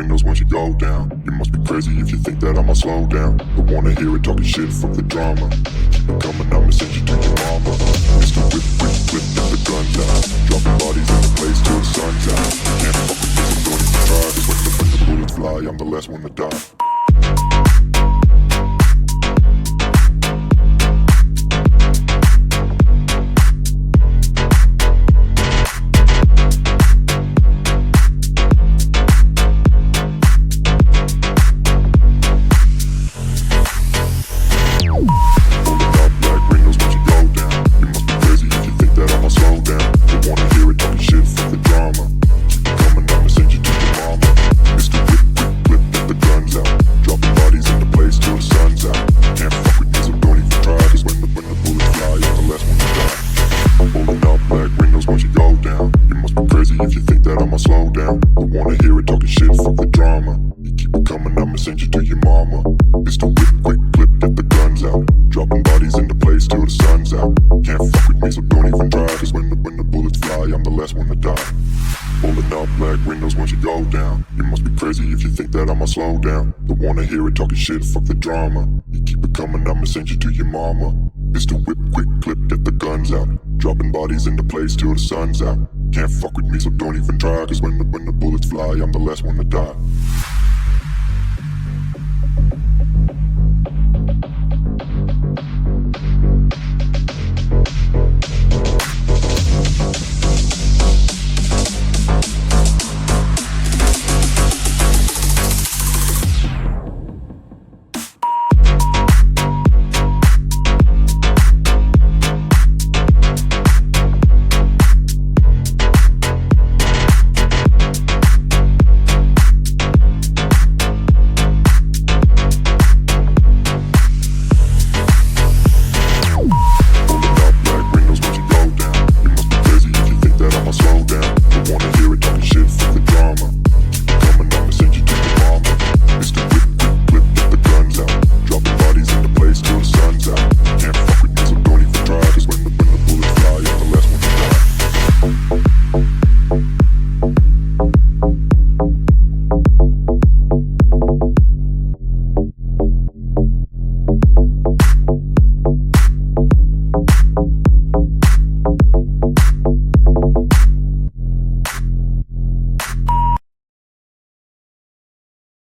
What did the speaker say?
windows once you go down. You must be crazy if you think that I'ma slow down. Don't wanna hear it talking shit, fuck the drama. Keep it coming, I'ma send you to your mama. Mr. Whip, whip, whip, get the guns out. Dropping bodies in the place till the sun's out. Can't fuck with me, so don't even try. Cause when the bullets fly, I'm the last one to die. If you think that I'ma slow down, don't wanna hear it talking shit, fuck the drama. You keep it coming, I'ma send you to your mama. It's the whip, quick clip, get the guns out. Dropping bodies into place till the sun's out. Can't fuck with me, so don't even try. Cause when the bullets fly, I'm the last one to die. Pulling up black windows once you go down. You must be crazy if you think that I'ma slow down. Don't wanna hear it talking shit, fuck the drama. You keep it coming, I'ma send you to your mama. It's the whip, quick clip, get the guns out. Dropping bodies into place till the sun's out. Can't fuck with me, so don't even try. Cause when the bullets fly, I'm the last one to die.